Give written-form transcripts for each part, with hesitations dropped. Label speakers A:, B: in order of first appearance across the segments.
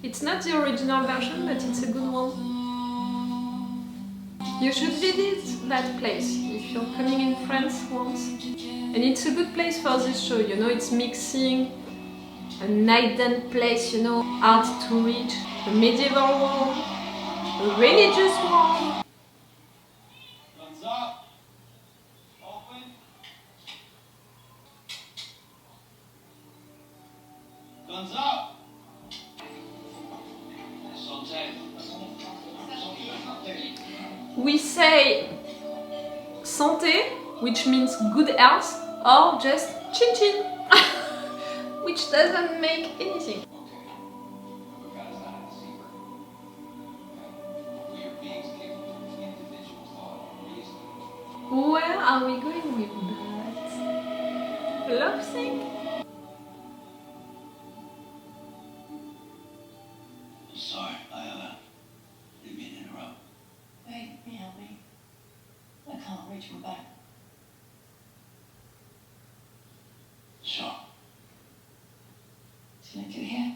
A: It's not the original version, but it's a good one. You should visit that place if you're coming in France once. And it's a good place for this show, you know, it's mixing an hidden place, you know, hard to reach, a medieval one, a religious one.
B: Guns up! Open! Guns up!
A: We say santé, which means good health, or just chin chin, which doesn't make anything. Where are we going with that? Love thing?
B: Sorry, I didn't mean to interrupt.
C: Wait, can you help me? I can't reach my back.
B: Sure.
C: Should I do here?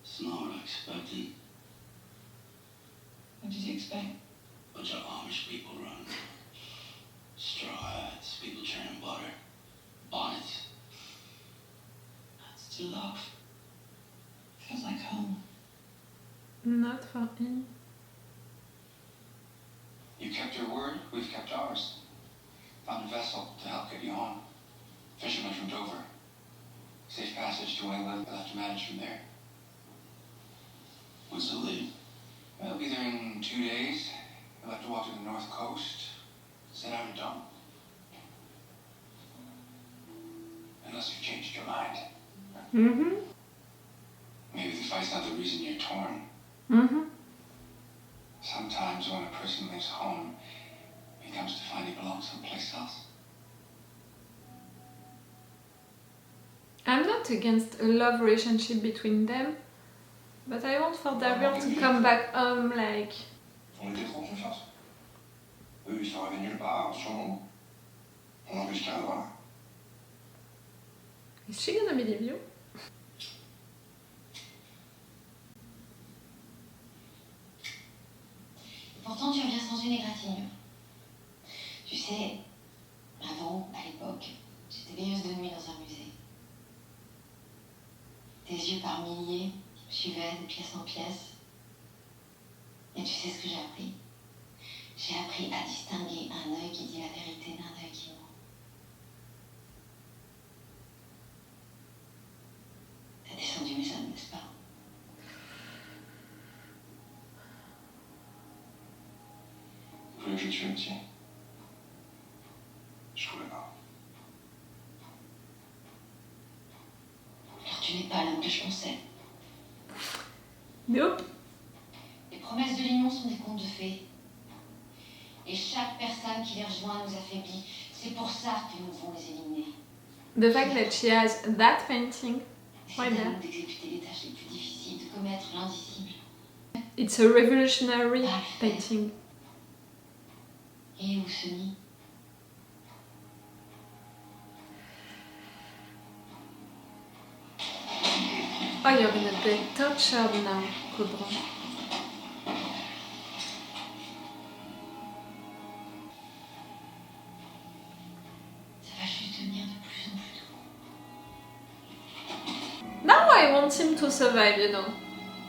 B: It's not what I expected.
C: What did you expect?
B: A bunch of Amish people run. Straw hats, people churning butter, bonnets.
C: That's to love. Feels like home.
A: Not for him.
D: You kept your word, we've kept ours. Found a vessel to help get you home. Fisherman from Dover. Safe passage to England, we'll have to manage from there.
B: What's the lead?
D: We'll be there in 2 days. We'll have to walk to the north coast, set out at dawn. Unless you've changed your mind.
A: Mm-hmm.
D: Maybe the fight's not the reason you're torn.
A: Mm-hmm.
D: Sometimes when a person leaves home, he comes to find he belongs someplace else.
A: I'm not against a love relationship between them, but I want for Daryl to come back home like...
D: On était trop en confiance. Eux, ils sont arrivés nulle part, sur nous. On n'empêche qu'à voir.
A: Is she gonna believe you?
C: Pourtant, tu reviens sans une égratignure. Tu sais, avant, à l'époque, j'étais veilleuse de nuit dans un musée. Tes yeux par milliers me suivaient de pièce en pièce. Et tu sais ce que j'ai appris? J'ai appris à distinguer un œil qui dit la vérité d'un œil qui ment. T'as descendu mes âmes, n'est-ce pas?
D: Vous voulez que je tue aussi? Je pouvais pas.
C: Alors tu n'es pas l'homme que je pensais.
A: Nope.
C: Les promesses de l'union sont des contes de fées. Et chaque personne qui les rejoint nous affaiblit. C'est pour ça que nous devons les éliminer.
A: The fact that she has that painting
C: C'est
A: right
C: à
A: there.
C: nous d'exécuter les tâches les plus difficiles, de commettre l'indicible.
A: It's a revolutionary painting.
C: Et où se nie?
A: Oh, you're gonna get tortured now, Codron.
C: Ça va juste devenir de plus en plus doux.
A: Now I want him to survive, you know.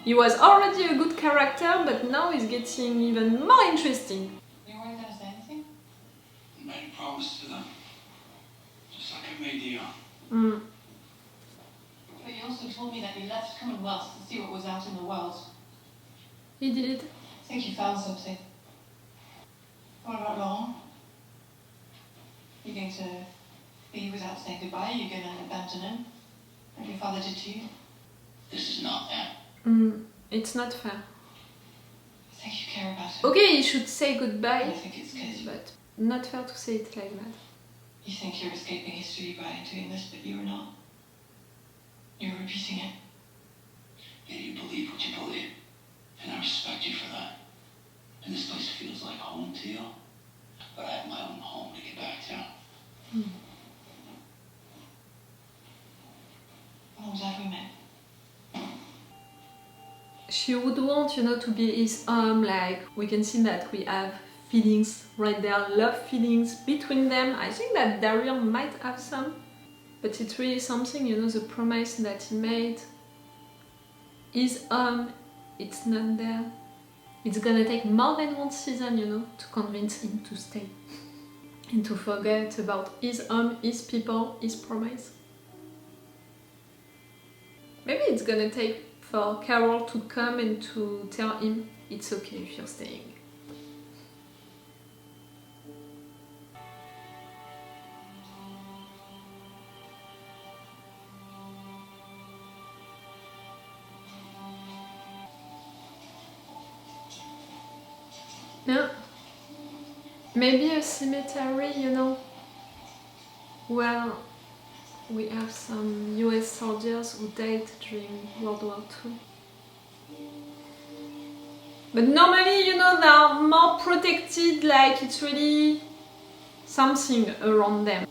A: He was already a good character, but now he's getting even more interesting.
C: You weren't gonna say anything?
B: I made a promise to them. Just like I made to you.
A: Mm.
C: But you also told me that you left Commonwealth to see what was out in the world.
A: He did.
C: I think you found something. What about Laurent? You going to leave without saying goodbye? You going to abandon him? Like your father did to you?
B: This is not that.
A: It's not fair.
C: I think you care about him.
A: Okay, you should say goodbye,
C: I think it's because
A: but not fair to say it like that.
C: you think you're escaping history by doing this, but you're not. You're repeating it.
B: Yeah, you believe what you believe. And I respect you for that. And this place feels like home to you. but I have my own home to get back to.
C: How was that we met?
A: She would want, you know, to be his like we can see that we have feelings right there, love feelings between them. I think that Daryl might have some, but it's really something, you know, the promise that he made. His it's not there. It's gonna take more than one season, you know, to convince him to stay and to forget about his home, his people, his promise. Maybe it's gonna take for Carol to come and to tell him it's okay if you're staying. Yeah. Maybe a cemetery, you know, where we have some US soldiers who died during World War II. But normally, you know, they are more protected, like it's really something around them.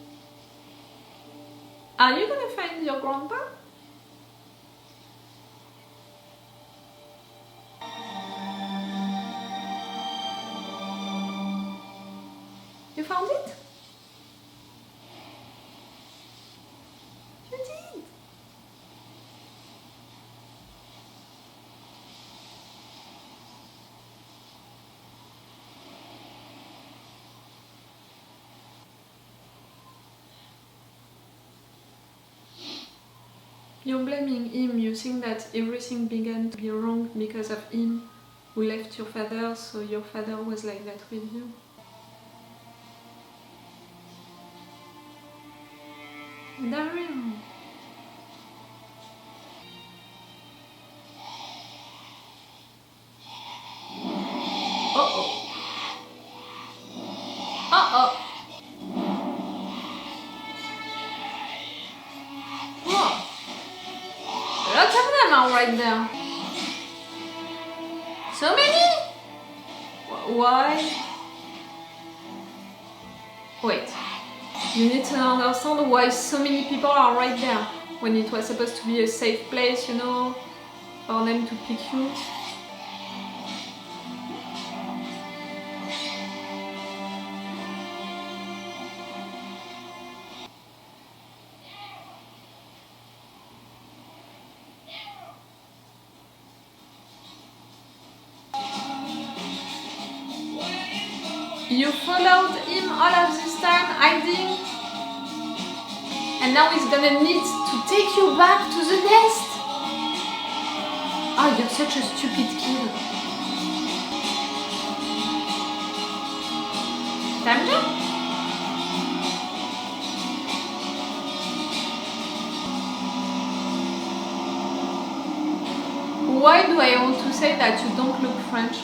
A: Are you gonna find your grandpa? You found it? You did! You're blaming him, you think that everything began to be wrong because of him who left your father, so your father was like that with you. Daryl! Uh-oh! Uh-oh! Whoa! Lots of them are right there. So many? Why? Wait. You need to understand why so many people are right there when it was supposed to be a safe place, you know, for them to pick you. You followed him all of this time, hiding, and now he's gonna need to take you back to the nest. Oh, you're such a stupid kid. Time jump? Why do I want to say that you don't look French?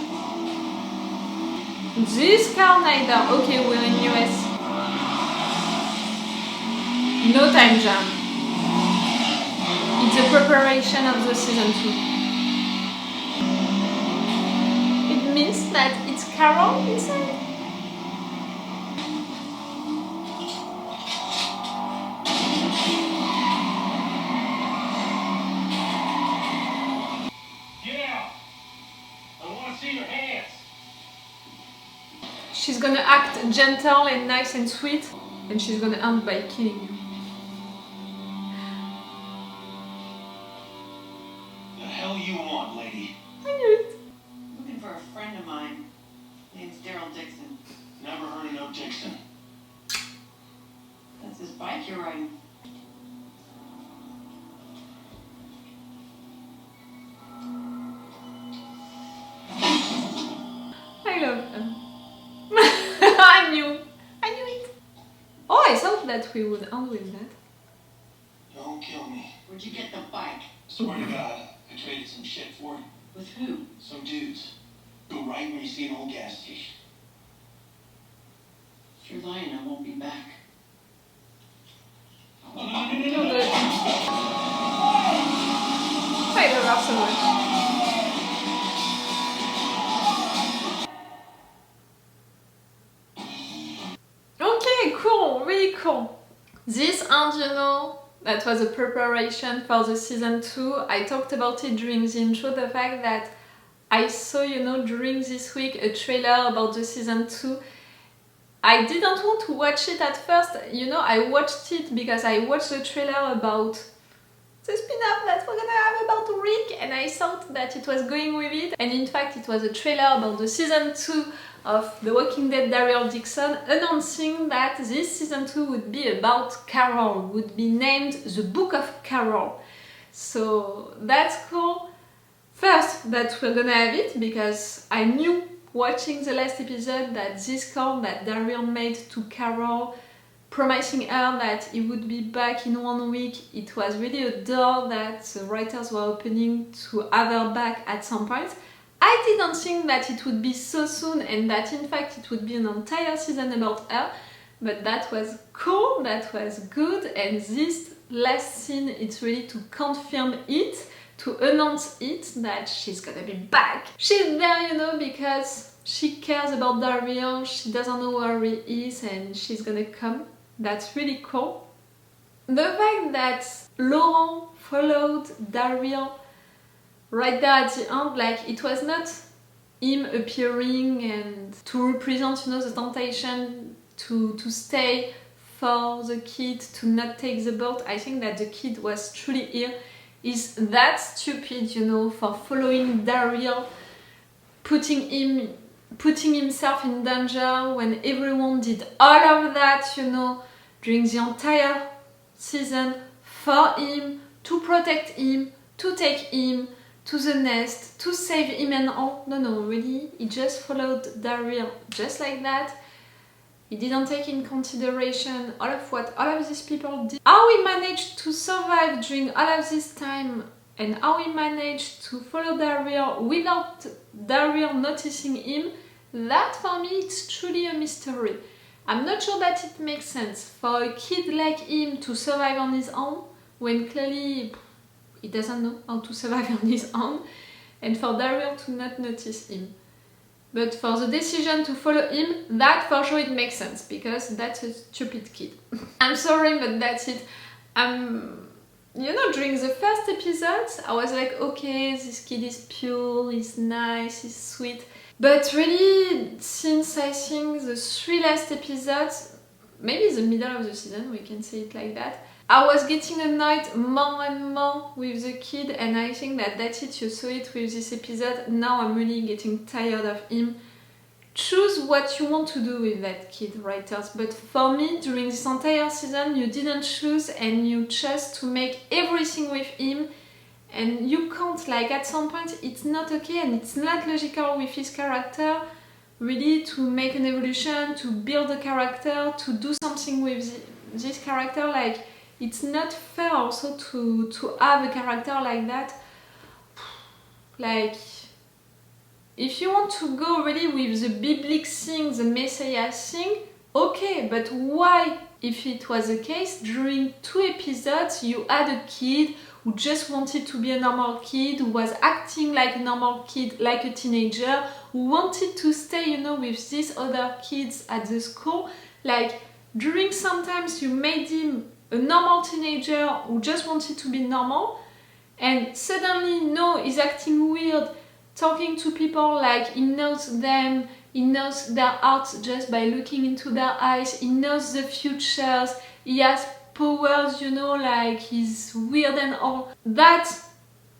A: This car neither. Okay, we're in US. No time jump. It's a preparation of the season 2. It means that it's Carol inside.
B: Yeah! I want to see your hands!
A: She's gonna act gentle and nice and sweet, and she's gonna end by killing you.
B: The hell you want, lady?
A: I knew it.
C: Looking for a friend of mine. Name's Daryl Dixon.
B: Never heard of no Dixon.
C: That's his bike you're riding.
A: I love her. I knew it. Oh, I thought that we would end with that.
B: Don't kill me.
C: Where'd you get the bike?
B: Swear to God, I traded some shit for it.
C: With who?
B: Some dudes. Go right when you see an old gas station.
C: If you're lying, I won't be back.
B: No.
A: I love her so much. This, and you know, that was a preparation for the season 2. I talked about it during the intro, the fact that I saw, you know, during this week a trailer about the season 2. I didn't want to watch it at first, you know, I watched it because I watched the trailer about the spin-off that we're gonna have about Rick, and I thought that it was going with it. And in fact, it was a trailer about the season 2 of The Walking Dead Daryl Dixon, announcing that this season 2 would be about Carol, would be named The Book of Carol. So that's cool. First, that we're gonna have it, because I knew watching the last episode that this call that Daryl made to Carol, promising her that he would be back in 1 week, it was really a door that the writers were opening to have her back at some point. I didn't think that it would be so soon, and that in fact it would be an entire season about her, but that was cool, that was good, and this last scene, it's really to confirm it, to announce it, that she's gonna be back. She's there, you know, because she cares about Daryl, she doesn't know where he is, and she's gonna come. That's really cool. The fact that Laurent followed Daryl right there at the end, like, it was not him appearing and to represent, you know, the temptation to stay for the kid, to not take the boat. I think that the kid was truly here. Is that stupid, you know, for following Daryl, putting himself in danger when everyone did all of that, you know, during the entire season for him, to protect him, to take him to the nest, to save him and all. No, really, he just followed Daryl just like that. He didn't take in consideration all of what all of these people did. How he managed to survive during all of this time, and how he managed to follow Daryl without Daryl noticing him, that for me it's truly a mystery. I'm not sure that it makes sense for a kid like him to survive on his own, when clearly he doesn't know how to survive on his own, and for Daryl to not notice him. But for the decision to follow him, that for sure it makes sense, because that's a stupid kid. I'm sorry, but that's it. You know, during the first episodes, I was like, okay, this kid is pure, he's nice, he's sweet. But really, since I think the 3 last episodes, maybe the middle of the season, we can say it like that, I was getting annoyed more and more with the kid, and I think that that's it, you saw it with this episode. Now I'm really getting tired of him. Choose what you want to do with that kid, writers, but for me, during this entire season, you didn't choose, and you chose to make everything with him, and you can't, like, at some point, it's not okay, and it's not logical with his character, really, to make an evolution, to build a character, to do something with this character. Like, it's not fair also to have a character like that. Like, if you want to go really with the biblical thing, the Messiah thing, okay, but why, if it was the case, during 2 episodes you had a kid who just wanted to be a normal kid, who was acting like a normal kid, like a teenager, who wanted to stay, you know, with these other kids at the school. Like, during sometimes you made him a normal teenager who just wanted to be normal, and suddenly, no, he's acting weird, talking to people like he knows them, he knows their hearts just by looking into their eyes, he knows the futures, he has powers, you know, like he's weird and all. That,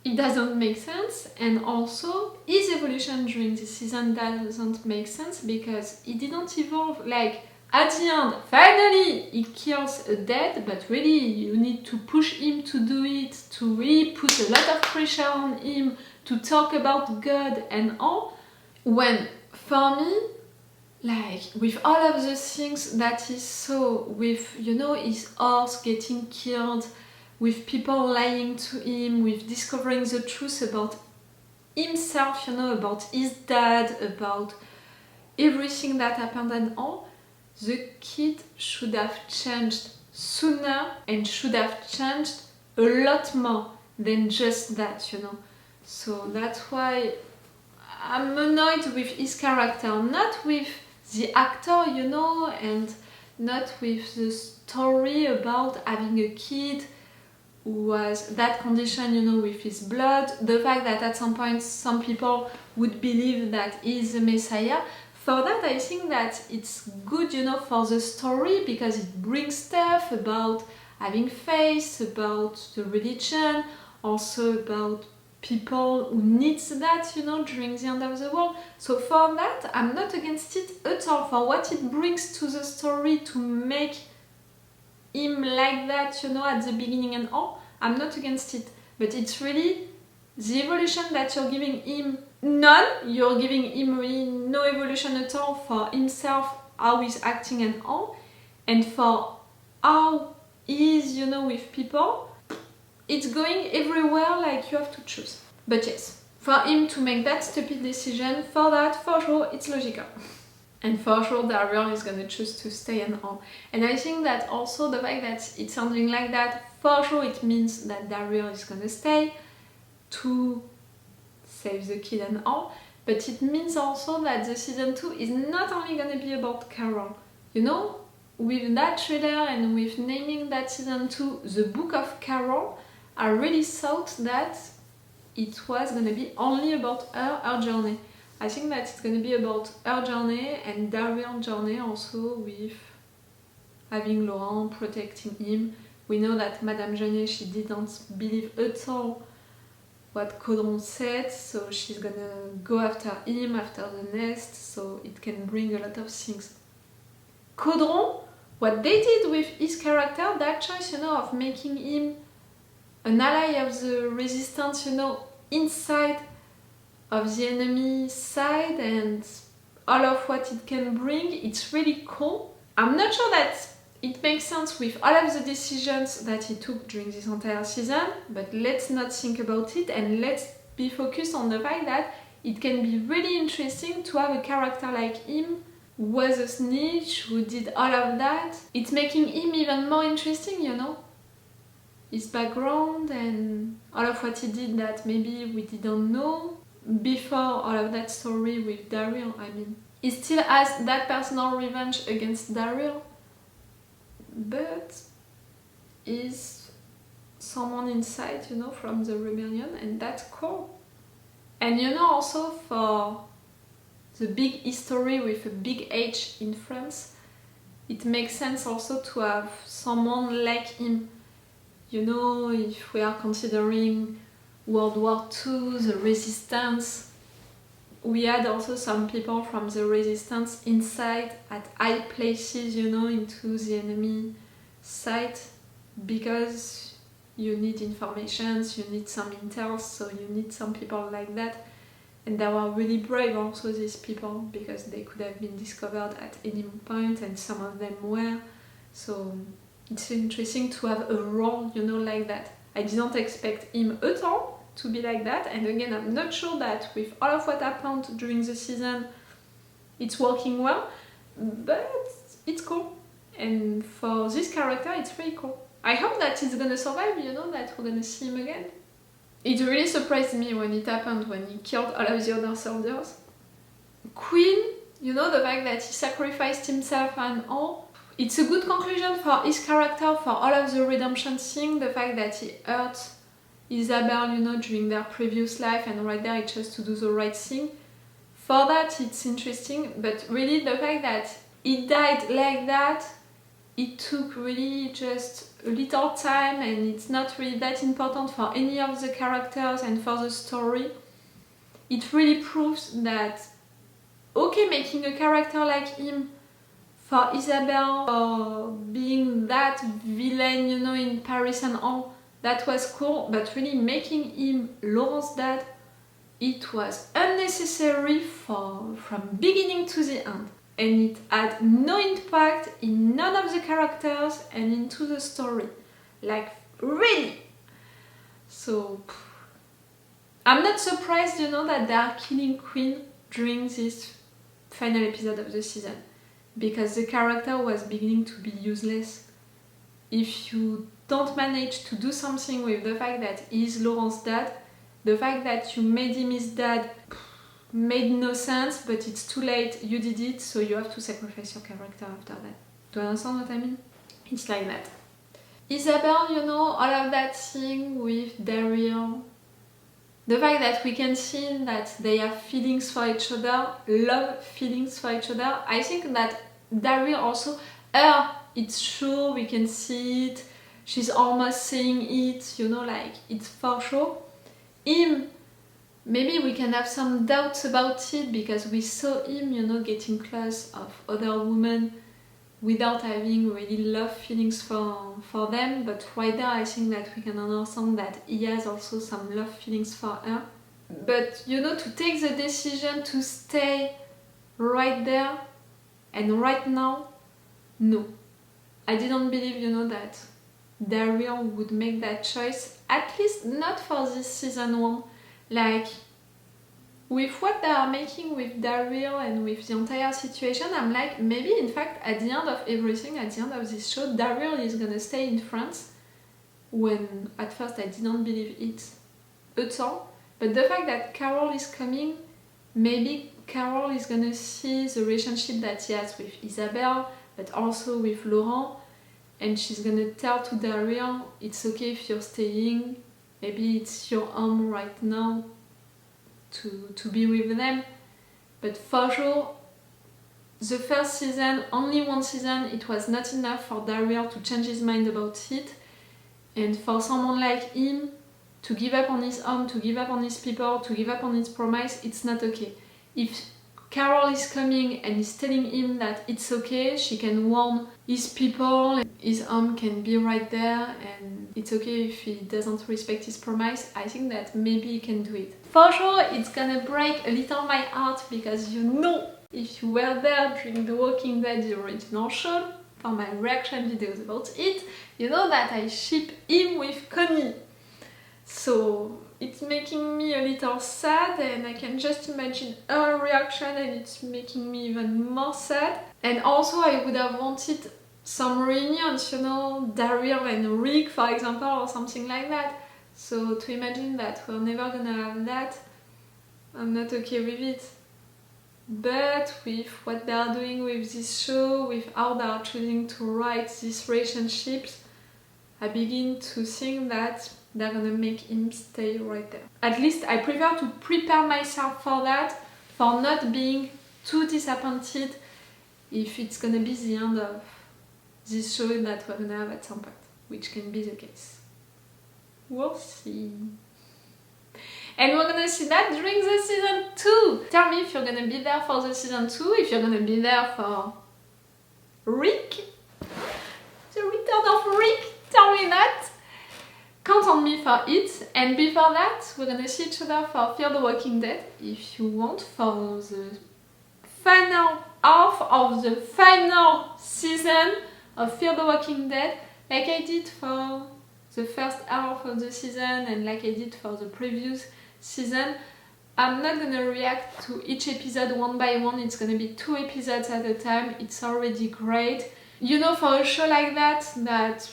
A: it doesn't make sense, and also his evolution during this season doesn't make sense, because he didn't evolve. Like, at the end, finally, he kills a dead, but really you need to push him to do it, to really put a lot of pressure on him, to talk about God and all. When, for me, like, with all of the things that he saw, with, you know, his horse getting killed, with people lying to him, with discovering the truth about himself, you know, about his dad, about everything that happened and all, the kid should have changed sooner, and should have changed a lot more than just that, you know. So that's why I'm annoyed with his character, not with the actor, you know, and not with the story about having a kid who was that condition, you know, with his blood, the fact that at some point some people would believe that he's the Messiah. For that, I think that it's good, you know, for the story, because it brings stuff about having faith, about the religion, also about people who needs that, you know, during the end of the world. So for that, I'm not against it at all. For what it brings to the story to make him like that, you know, at the beginning and all, I'm not against it. But it's really the evolution that you're giving him. None, you're giving him really no evolution at all for himself, how he's acting and all, and for how he is, you know, with people. It's going everywhere, like you have to choose. But yes, for him to make that stupid decision, for that, for sure, it's logical. And for sure, Daryl is gonna choose to stay and all. And I think that also the fact that it's sounding like that, for sure it means that Daryl is gonna stay to save the kid and all, but it means also that the season 2 is not only gonna be about Carol. You know, with that trailer and with naming that season 2 The Book of Carol, I really thought that it was gonna be only about her journey. I think that it's gonna be about her journey and Daryl's journey also, with having Laurent protecting him. We know that Madame Jeunet, she didn't believe at all what Codron said, so she's gonna go after him, after the nest, so it can bring a lot of things. Codron, what they did with his character, that choice, you know, of making him an ally of the resistance, you know, inside of the enemy side, and all of what it can bring, it's really cool. I'm not sure that it makes sense with all of the decisions that he took during this entire season, but let's not think about it and let's be focused on the fact that it can be really interesting to have a character like him who was a snitch, who did all of that. It's making him even more interesting, you know? His background and all of what he did that maybe we didn't know before all of that story with Daryl. I mean, he still has that personal revenge against Daryl, but is someone inside, you know, from the rebellion, and that's cool. And you know, also for the big history with a big H in France, it makes sense also to have someone like him. You know, if we are considering World War II, the resistance, we had also some people from the resistance inside at high places, you know, into the enemy side, because you need informations, you need some intel, so you need some people like that. And they were really brave also, these people, because they could have been discovered at any point, and some of them were. So it's interesting to have a role, you know, like that. I didn't expect him at all to be like that, and again, I'm not sure that with all of what happened during the season, it's working well, but it's cool. And for this character, it's really cool. I hope that he's gonna survive, you know, that we're gonna see him again. It really surprised me when it happened, when he killed all of the other soldiers. Quinn, you know, the fact that he sacrificed himself and all, it's a good conclusion for his character, for all of the redemption thing, the fact that he hurt Isabel, you know, during their previous life, and right there he chose to do the right thing. For that, it's interesting, but really the fact that he died like that, it took really just a little time, and it's not really that important for any of the characters and for the story. It really proves that, okay, making a character like him for Isabel, or being that villain, you know, in Paris and all, that was cool, but really making him Laurent's dad, it was unnecessary from beginning to the end. And it had no impact in none of the characters and into the story. Like, really! So, I'm not surprised, you know, that they are killing Quinn during this final episode of the season, because the character was beginning to be useless. If you don't manage to do something with the fact that he's Laurent's dad, the fact that you made him his dad made no sense, but it's too late, you did it, so you have to sacrifice your character after that. Do you understand what I mean? It's like that. Isabel, you know, all of that thing with Daryl, the fact that we can see that they have feelings for each other, love feelings for each other, I think that Daryl also, it's true, we can see it, she's almost saying it, you know, like, it's for sure. Him, maybe we can have some doubts about it because we saw him, you know, getting close of other women without having really love feelings for them, but right there I think that we can understand that he has also some love feelings for her. But you know, to take the decision to stay right there and right now, no. I didn't believe, you know, that Daryl would make that choice, at least not for this season 1. Like, with what they are making with Daryl and with the entire situation, I'm like, maybe in fact at the end of everything, at the end of this show, Daryl is gonna stay in France, when at first I didn't believe it at all. But the fact that Carol is coming, maybe Carol is gonna see the relationship that he has with Isabel, but also with Laurent, and she's gonna tell to Daryl, it's okay if you're staying, maybe it's your home right now to be with them. But for sure, the first season, only one season, it was not enough for Daryl to change his mind about it, and for someone like him to give up on his home, to give up on his people, to give up on his promise, it's not okay. If Carol is coming and is telling him that it's okay, she can warn his people, his home can be right there, and it's okay if he doesn't respect his promise, I think that maybe he can do it. For sure, it's gonna break a little my heart, because you know, if you were there during The Walking Dead, the original show, for my reaction videos about it, you know that I ship him with Connie. So it's making me a little sad, and I can just imagine her reaction, and it's making me even more sad. And also I would have wanted some reunions, you know, Daryl and Rick, for example, or something like that. So to imagine that we're never gonna have that, I'm not okay with it. But with what they are doing with this show, with how they are choosing to write these relationships, I begin to think that they're gonna make him stay right there. At least I prefer to prepare myself for that, for not being too disappointed if it's gonna be the end of this show that we're gonna have at some point, which can be the case. We'll see. And we're gonna see that during the season 2! Tell me if you're gonna be there for the season 2, if you're gonna be there for Rick? The return of Rick? Tell me that! Count on me for it. And before that, we're gonna see each other for Fear the Walking Dead, if you want, for the final half of the final season of Fear the Walking Dead, like I did for the first half of the season and like I did for the previous season. I'm not gonna react to each episode one by one, it's gonna be 2 episodes at a time. It's already great. You know, for a show like that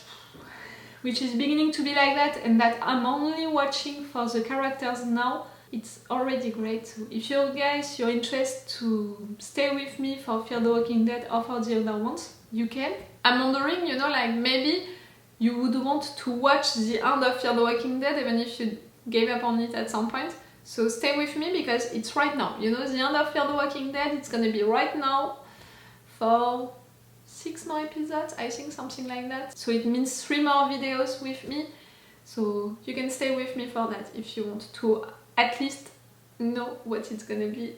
A: which is beginning to be like that, and that I'm only watching for the characters now, it's already great. So if you guys, you're interested to stay with me for Fear the Walking Dead or for the other ones, you can. I'm wondering, you know, like maybe you would want to watch the end of Fear the Walking Dead even if you gave up on it at some point. So stay with me because it's right now. You know, the end of Fear the Walking Dead, it's gonna be right now for 6 more episodes, I think, something like that. So it means 3 more videos with me. So you can stay with me for that if you want to at least know what it's gonna be,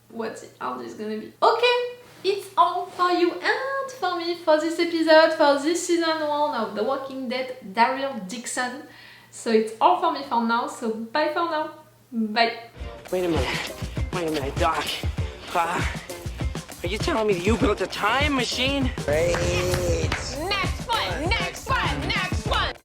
A: what the end is gonna be. Okay, it's all for you and for me for this episode, for this season 1 of The Walking Dead, Daryl Dixon. So it's all for me for now, so bye for now. Bye.
E: Wait a minute, Doc. Are you telling me that you built a time machine?
F: Great.